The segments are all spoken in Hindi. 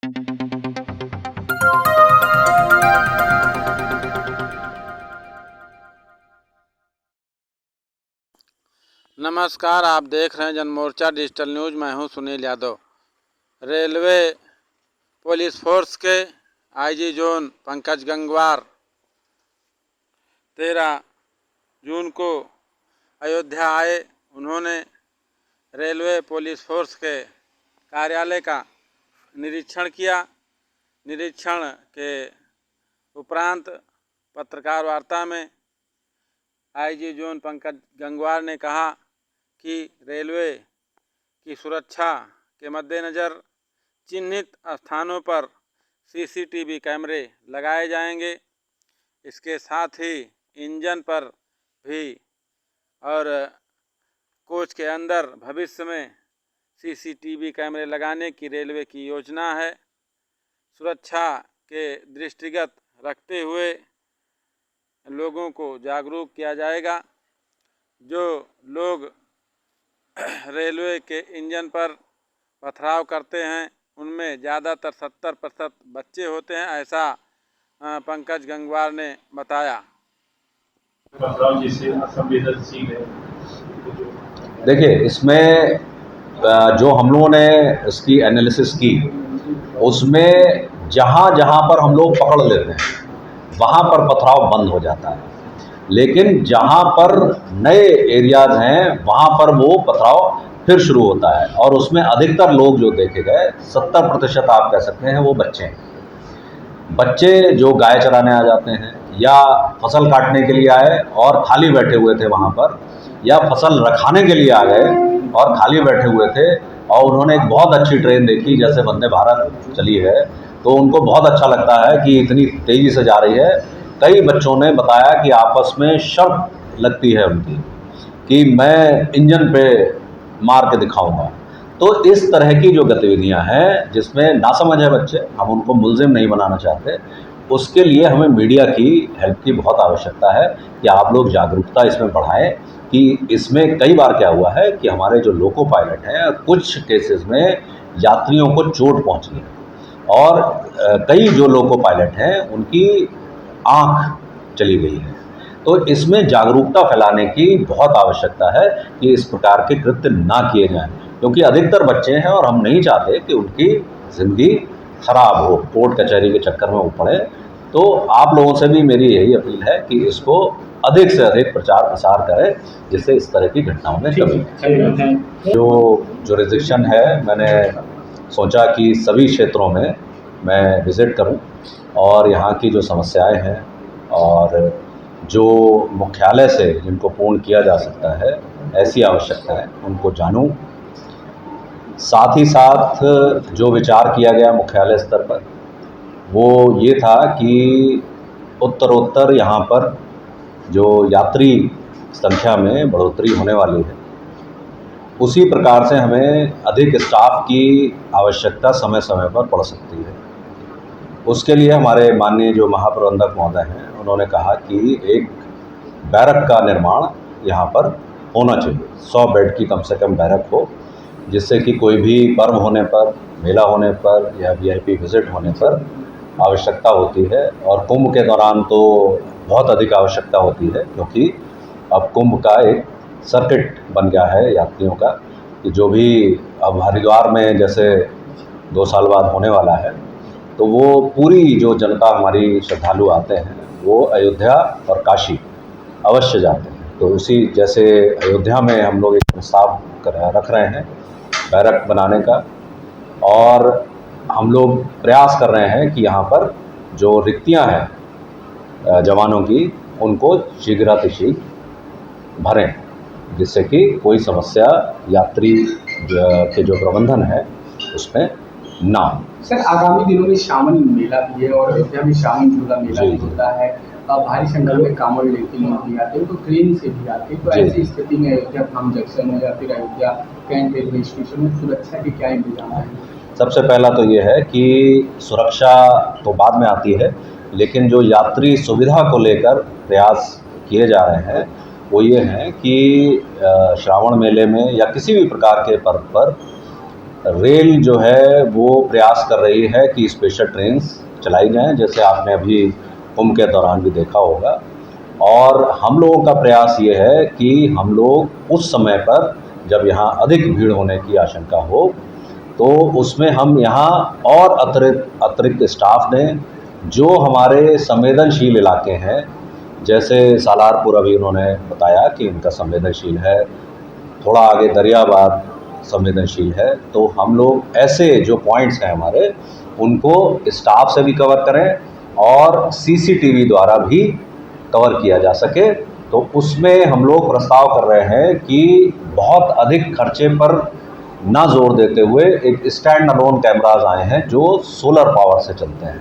नमस्कार, आप देख रहे हैं जनमोर्चा डिजिटल न्यूज़। मैं हूं Sunil Yadav. Railway police force के आईजी जोन पंकज गंगवार 13 जून को अयोध्या आए। उन्होंने रेलवे पुलिस फोर्स के कार्यालय का निरीक्षण किया। निरीक्षण के उपरांत पत्रकार वार्ता में आईजी जोन पंकज गंगवार ने कहा कि रेलवे की सुरक्षा के मद्देनज़र चिन्हित स्थानों पर सीसीटीवी कैमरे लगाए जाएंगे। इसके साथ ही इंजन पर भी और कोच के अंदर भविष्य में सीसीटीवी कैमरे लगाने की रेलवे की योजना है। सुरक्षा के दृष्टिगत रखते हुए लोगों को जागरूक किया जाएगा। जो लोग रेलवे के इंजन पर पथराव करते हैं उनमें ज़्यादातर 70% बच्चे होते हैं, ऐसा पंकज गंगवार ने बताया। पथराव जिससे असंवेदनशील है। देखिए, इसमें जो हम लोगों ने इसकी एनालिसिस की, उसमें जहाँ जहाँ पर हम लोग पकड़ लेते हैं वहाँ पर पथराव बंद हो जाता है, लेकिन जहाँ पर नए एरियाज़ हैं वहाँ पर वो पथराव फिर शुरू होता है। और उसमें अधिकतर लोग जो देखे गए 70% आप कह सकते हैं वो बच्चे हैं। बच्चे जो गाय चराने आ जाते हैं या फसल काटने के लिए आए और खाली बैठे हुए थे वहाँ पर, या फसल रखाने के लिए आ गए और खाली बैठे हुए थे और उन्होंने एक बहुत अच्छी ट्रेन देखी जैसे वंदे भारत चली है, तो उनको बहुत अच्छा लगता है कि इतनी तेज़ी से जा रही है। कई बच्चों ने बताया कि आपस में शर्त लगती है उनकी कि मैं इंजन पे मार के दिखाऊंगा। तो इस तरह की जो गतिविधियां हैं जिसमें नासमझ है बच्चे, हम उनको मुलजिम नहीं बनाना चाहते, उसके लिए हमें मीडिया की हेल्प की बहुत आवश्यकता है कि आप लोग जागरूकता इसमें बढ़ाएं। कि इसमें कई बार क्या हुआ है कि हमारे जो लोको पायलट हैं कुछ केसेस में यात्रियों को चोट पहुंची है और कई जो लोको पायलट हैं उनकी आँख चली गई है। तो इसमें जागरूकता फैलाने की बहुत आवश्यकता है कि इस प्रकार के कृत्य ना किए जाएं, क्योंकि अधिकतर बच्चे हैं और हम नहीं चाहते कि उनकी ज़िंदगी खराब हो, कोर्ट कचहरी के चक्कर में वो पड़े। तो आप लोगों से भी मेरी यही अपील है कि इसको अधिक से अधिक प्रचार प्रसार करें, जिससे इस तरह की घटनाओं में कमी। जो जुरिसडिक्शन है, मैंने सोचा कि सभी क्षेत्रों में मैं विज़िट करूं और यहाँ की जो समस्याएं हैं और जो मुख्यालय से जिनको पूर्ण किया जा सकता है ऐसी आवश्यकता है उनको जानूं। साथ ही साथ जो विचार किया गया मुख्यालय स्तर पर वो ये था कि उत्तरोत्तर यहाँ पर जो यात्री संख्या में बढ़ोतरी होने वाली है, उसी प्रकार से हमें अधिक स्टाफ की आवश्यकता समय समय पर पड़ सकती है। उसके लिए हमारे माननीय जो महाप्रबंधक महोदय हैं उन्होंने कहा कि एक बैरक का निर्माण यहाँ पर होना चाहिए। 100 बेड की कम से कम बैरक हो, जिससे कि कोई भी पर्व होने पर, मेला होने पर या वीआईपी विज़िट होने पर आवश्यकता होती है। और कुंभ के दौरान तो बहुत अधिक आवश्यकता होती है, क्योंकि अब कुंभ का एक सर्किट बन गया है यात्रियों का कि जो भी अब हरिद्वार में जैसे 2 साल बाद होने वाला है, तो वो पूरी जो जनता हमारी श्रद्धालु आते हैं वो अयोध्या और काशी अवश्य जाते हैं। तो उसी जैसे अयोध्या में हम लोग एक प्रस्ताव रख रहे हैं बैरक बनाने का, और हम लोग प्रयास कर रहे हैं कि यहाँ पर जो रिक्तियाँ हैं जवानों की उनको शीघ्रातिशीघ्र भरें, जिससे कि कोई समस्या यात्री के जो प्रबंधन है उसमें ना। सर, आगामी दिनों में श्रावण मेला भी है और अयोध्या में श्रावण झूला मेला भी होता है। भारी संख्या में कांवड़ लेके लोग भी आते हैं, तो ट्रेन से भी आते हैं। तो ऐसी स्थिति में अयोध्या धाम जंक्शन में या फिर अयोध्या कैंट रेलवे स्टेशन में सुरक्षा के क्या इंतजाम है? सबसे पहला तो ये है कि सुरक्षा तो बाद में आती है, लेकिन जो यात्री सुविधा को लेकर प्रयास किए जा रहे हैं वो ये हैं कि श्रावण मेले में या किसी भी प्रकार के पर्व पर रेल जो है वो प्रयास कर रही है कि स्पेशल ट्रेन्स चलाई जाएं, जैसे आपने अभी कुंभ के दौरान भी देखा होगा। और हम लोगों का प्रयास ये है कि हम लोग उस समय पर जब यहाँ अधिक भीड़ होने की आशंका हो तो उसमें हम यहाँ और अतिरिक्त स्टाफ दें जो हमारे संवेदनशील इलाके हैं, जैसे सालारपुर अभी उन्होंने बताया कि इनका संवेदनशील है, थोड़ा आगे दरियाबाद संवेदनशील है, तो हम लोग ऐसे जो पॉइंट्स हैं हमारे उनको स्टाफ से भी कवर करें और सीसीटीवी द्वारा भी कवर किया जा सके। तो उसमें हम लोग प्रस्ताव कर रहे हैं कि बहुत अधिक खर्चे पर ना जोर देते हुए एक स्टैंड अलोन कैमराज आए हैं जो सोलर पावर से चलते हैं,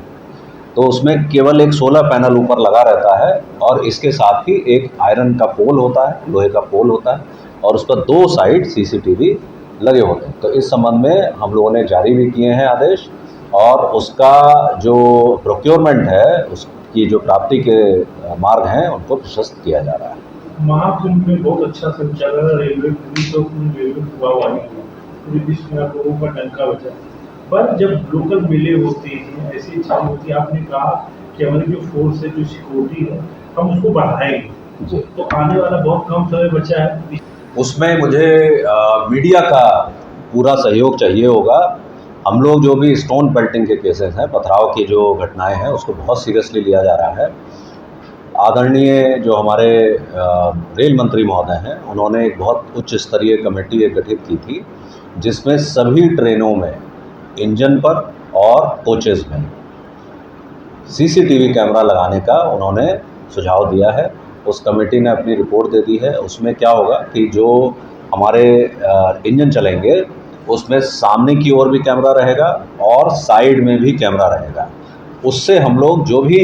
तो उसमें केवल एक सोलर पैनल ऊपर लगा रहता है और इसके साथ ही एक आयरन का पोल होता है, लोहे का पोल होता है और उस पर 2 साइड सीसीटीवी लगे होते हैं। तो इस संबंध में हम लोगों ने जारी भी किए हैं आदेश और उसका जो प्रोक्योरमेंट है, उसकी जो प्राप्ति के मार्ग हैं उनको प्रशस्त किया जा रहा है। महाकुंभ में बहुत अच्छा संचालन रेलवे पुलिस और रेलवे वाली पूरे विश्व में आप लोगों का डंका बचा, पर जब लोकल मेले होते हैं ऐसी चीजें होती है, आपने कहा कि हमारी जो फोर्स है, जो सिक्योरिटी है, हम उसको बढ़ाएंगे जी, तो आने वाला बहुत कम समय बचा है। उसमें मुझे मीडिया का पूरा सहयोग चाहिए होगा। हम लोग जो भी स्टोन पेल्टिंग के केसेस हैं, पथराव की जो घटनाएं हैं, उसको बहुत सीरियसली लिया जा रहा है। आदरणीय जो हमारे रेल मंत्री महोदय हैं, उन्होंने एक बहुत उच्च स्तरीय कमेटी एक गठित की थी जिसमें सभी ट्रेनों में इंजन पर और कोचेज़ में सीसीटीवी कैमरा लगाने का उन्होंने सुझाव दिया है। उस कमेटी ने अपनी रिपोर्ट दे दी है। उसमें क्या होगा कि जो हमारे इंजन चलेंगे उसमें सामने की ओर भी कैमरा रहेगा और साइड में भी कैमरा रहेगा। उससे हम लोग जो भी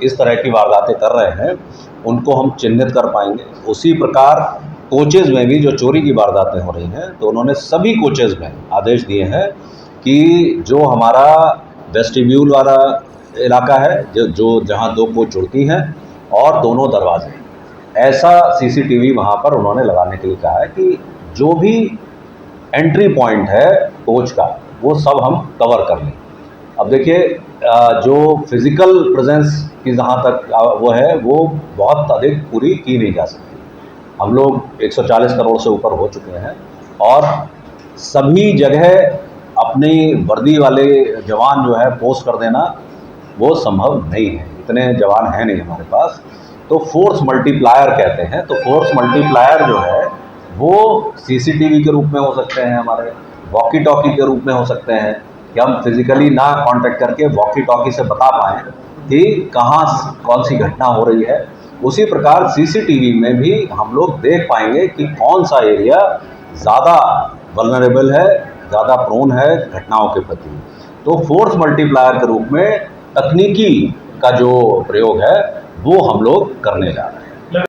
इस तरह की वारदातें कर रहे हैं उनको हम चिन्हित कर पाएंगे। उसी प्रकार कोचेज़ में भी जो चोरी की वारदातें हो रही हैं, तो उन्होंने सभी कोचेज़ में आदेश दिए हैं कि जो हमारा वेस्टिब्यूल वाला इलाका है, जो जहाँ 2 कोच जुड़ती हैं और दोनों दरवाजे, ऐसा सीसीटीवी वहाँ पर उन्होंने लगाने के लिए कहा है कि जो भी एंट्री पॉइंट है कोच का वो सब हम कवर कर लें। अब देखिए, जो फिज़िकल प्रेजेंस की जहाँ तक वो है, वो बहुत अधिक पूरी की नहीं जा सकती। हम लोग 140 करोड़ से ऊपर हो चुके हैं और सभी जगह अपनी वर्दी वाले जवान जो है पोस्ट कर देना वो संभव नहीं है, इतने जवान हैं नहीं हमारे पास। तो फोर्स मल्टीप्लायर कहते हैं, तो फोर्स मल्टीप्लायर जो है वो सीसीटीवी के रूप में हो सकते हैं, हमारे वॉकी टॉकी के रूप में हो सकते हैं कि हम फिजिकली ना कांटेक्ट करके वॉकी टॉकी से बता पाएँ कि कहाँ कौन सी घटना हो रही है। उसी प्रकार सीसीटीवी में भी हम लोग देख पाएंगे कि कौन सा एरिया ज़्यादा वल्नरेबल है, ज़्यादा प्रोन है घटनाओं के प्रति। तो फोर्स मल्टीप्लायर के रूप में तकनीकी का जो प्रयोग है वो हम लोग करने जा रहे हैं।